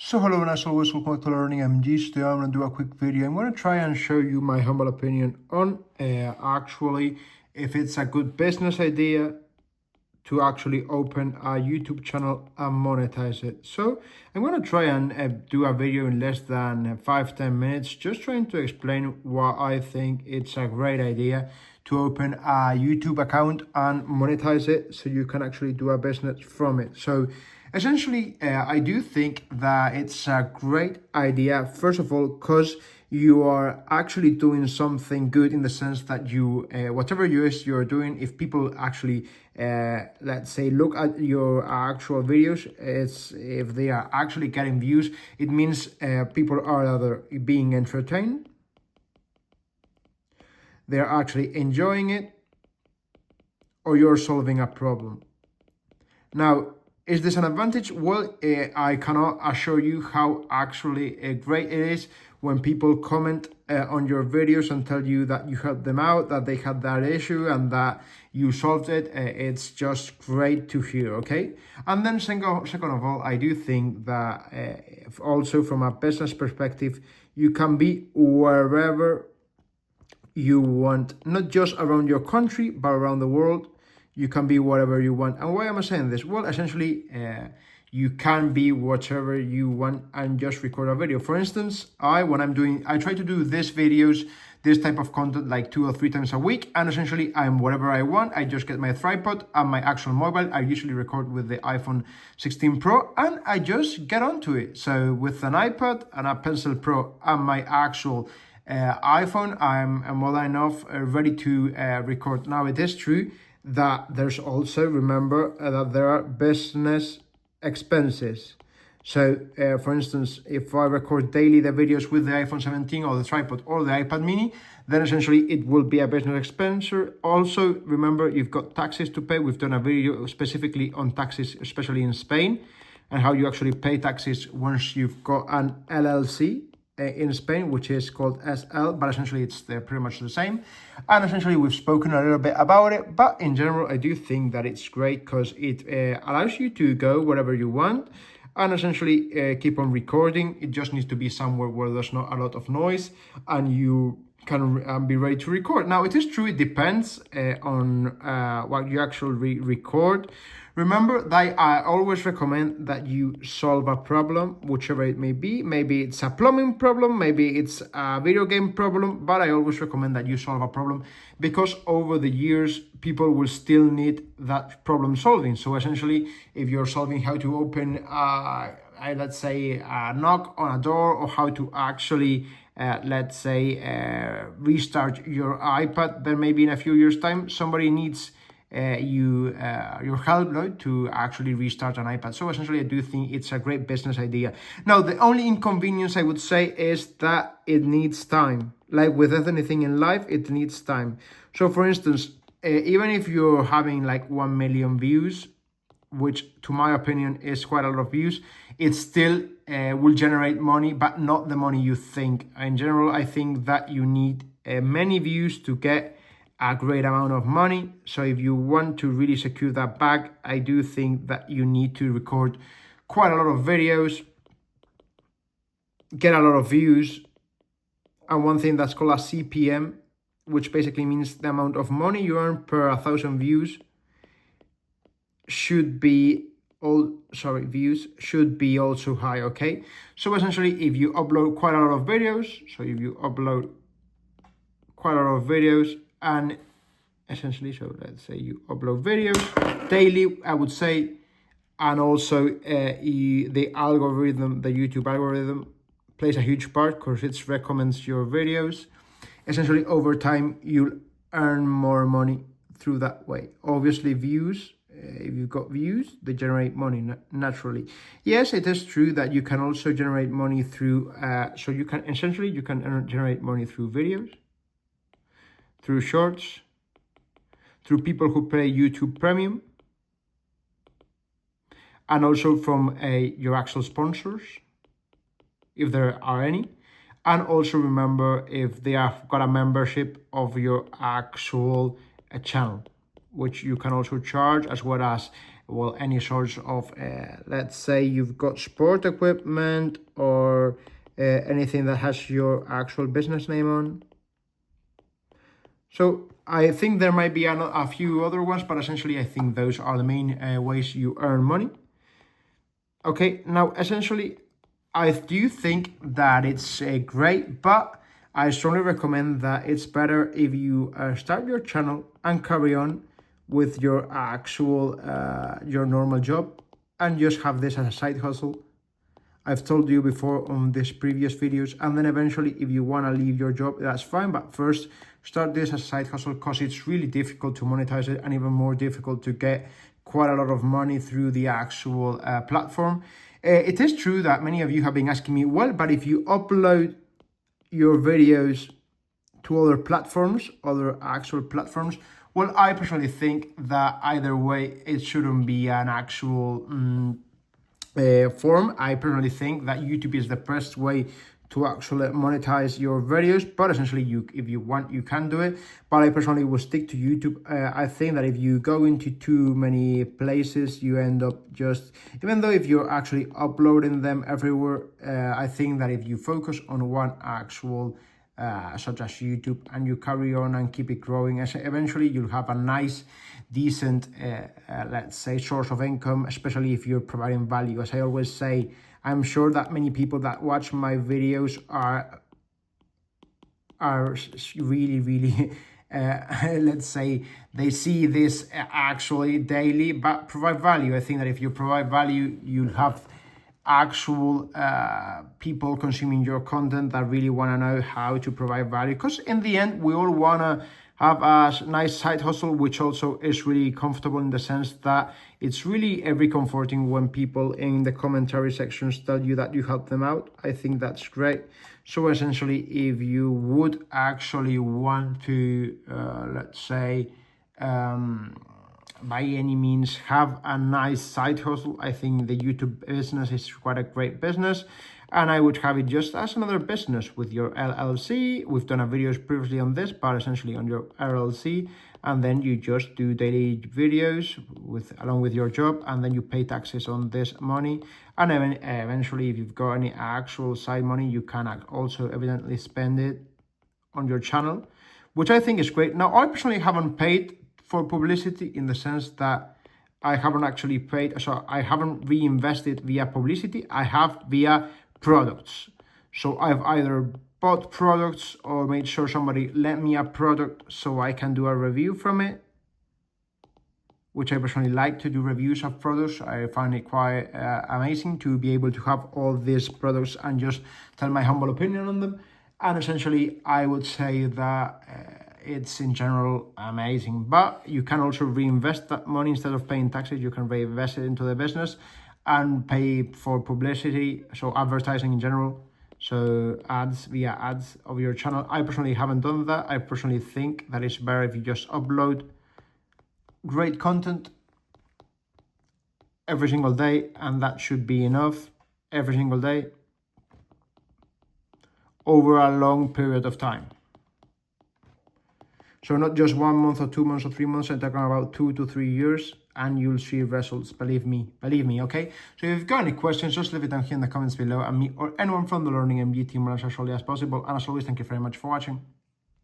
So hello, and as always, welcome back to Learning MG. Today I'm going to do a quick video. I'm going to try and show you my humble opinion on actually if it's a good business idea to actually open a YouTube channel and monetize it. So I'm going to try and do a video in less than 5-10 minutes, just trying to explain why I think it's a great idea to open a YouTube account and monetize it so you can actually do a business from it. So essentially, I do think that it's a great idea, first of all, because you are actually doing something good in the sense that you, whatever you're doing, if people actually, let's say, look at your actual videos, if they are actually getting views, it means people are either being entertained, they're actually enjoying it, or you're solving a problem. Now, is this an advantage? Well, I cannot assure you how actually great it is when people comment on your videos and tell you that you helped them out, that they had that issue and that you solved it. It's just great to hear, okay? And then second of all, I do think that also from a business perspective, you can be wherever you want, not just around your country, but around the world. You can be whatever you want. And why am I saying this? Well, essentially, you can be whatever you want and just record a video. For instance, I try to do these videos, this type of content like 2 or 3 times a week. And essentially, I'm whatever I want. I just get my tripod and my actual mobile. I usually record with the iPhone 16 Pro and I just get onto it. So with an iPad and a Pencil Pro and my actual iPhone, I'm more than enough ready to record. Now, it is true that there's also, remember, that there are business expenses. So, for instance, if I record daily the videos with the iPhone 17 or the tripod or the iPad mini, then essentially it will be a business expense. Also, remember, you've got taxes to pay. We've done a video specifically on taxes, especially in Spain, and how you actually pay taxes once you've got an LLC in Spain, which is called SL, but essentially it's pretty much the same. And essentially we've spoken a little bit about it, but in general, I do think that it's great because it allows you to go wherever you want and essentially keep on recording. It just needs to be somewhere where there's not a lot of noise and you can be ready to record. Now, it is true, it depends on what you actually record. Remember that I always recommend that you solve a problem, whichever it may be. Maybe it's a plumbing problem, maybe it's a video game problem, but I always recommend that you solve a problem because over the years, people will still need that problem solving. So essentially, if you're solving how to open, let's say, a knock on a door or how to actually let's say restart your iPad, then maybe in a few years time somebody needs your help to actually restart an iPad. So essentially I do think it's a great business idea. Now, the only inconvenience I would say is that it needs time. Like with anything in life, it needs time. So for instance, even if you're having like 1 million views, which to my opinion is quite a lot of views, it still will generate money, but not the money you think. In general, I think that you need many views to get a great amount of money. So if you want to really secure that bag, I do think that you need to record quite a lot of videos, get a lot of views, and one thing that's called a CPM, which basically means the amount of money you earn per 1,000 views views should be also high, okay? So essentially, if you upload quite a lot of videos, and essentially, so let's say you upload videos daily, I would say, and also the algorithm, the YouTube algorithm plays a huge part because it recommends your videos. Essentially, over time, you'll earn more money through that way. Obviously, views, if you've got views, they generate money naturally. Yes, it is true that you can also generate money through, so you can generate money through videos, through shorts, through people who pay YouTube Premium, and also from your actual sponsors, if there are any. And also remember if they have got a membership of your actual channel, which you can also charge, as well as well, any sorts of, let's say you've got sport equipment or anything that has your actual business name on. So I think there might be a few other ones, but essentially I think those are the main ways you earn money. Okay, now essentially I do think that it's great, but I strongly recommend that it's better if you start your channel and carry on with your actual, your normal job, and just have this as a side hustle. I've told you before on these previous videos, and then eventually if you want to leave your job, that's fine, but first start this as a side hustle, because it's really difficult to monetize it and even more difficult to get quite a lot of money through the actual platform. It is true that many of you have been asking me, well, but if you upload your videos to other platforms, other actual platforms, well, I personally think that either way, it shouldn't be an actual form. I personally think that YouTube is the best way to actually monetize your videos, but essentially if you want, you can do it, but I personally will stick to YouTube. I think that if you go into too many places, you end up just, even though if you're actually uploading them everywhere, I think that if you focus on one actual such as YouTube, and you carry on and keep it growing, eventually you'll have a nice, decent, let's say, source of income, especially if you're providing value. As I always say, I'm sure that many people that watch my videos are really let's say they see this actually daily, but provide value. I think that if you provide value, you'll have actual people consuming your content that really want to know how to provide value, because in the end we all want to have a nice side hustle, which also is really comfortable in the sense that it's really very comforting when people in the commentary sections tell you that you help them out. I think that's great. So essentially, if you would actually want to, let's say, by any means have a nice side hustle, I think the YouTube business is quite a great business, and I would have it just as another business with your LLC. We've done a videos previously on this, but essentially on your LLC, and then you just do daily videos along with your job, and then you pay taxes on this money, and then eventually if you've got any actual side money, you can also evidently spend it on your channel, which I think is great. Now, I personally haven't paid for publicity in the sense that I haven't actually paid, so I haven't reinvested via publicity, I have via products. So I've either bought products or made sure somebody lent me a product so I can do a review from it, which I personally like to do reviews of products. I find it quite amazing to be able to have all these products and just tell my humble opinion on them. And essentially, I would say that it's in general amazing, but you can also reinvest that money. Instead of paying taxes, you can reinvest it into the business and pay for publicity, so advertising in general, so ads via ads of your channel. I personally haven't done that. I personally think that it's better if you just upload great content every single day, and that should be enough every single day over a long period of time. So not just 1 month or 2 months or 3 months, I'm talking about 2 to 3 years, and you'll see results, believe me, okay? So if you've got any questions, just leave it down here in the comments below, and me or anyone from the Learning MG team will answer as shortly as possible. And as always, thank you very much for watching.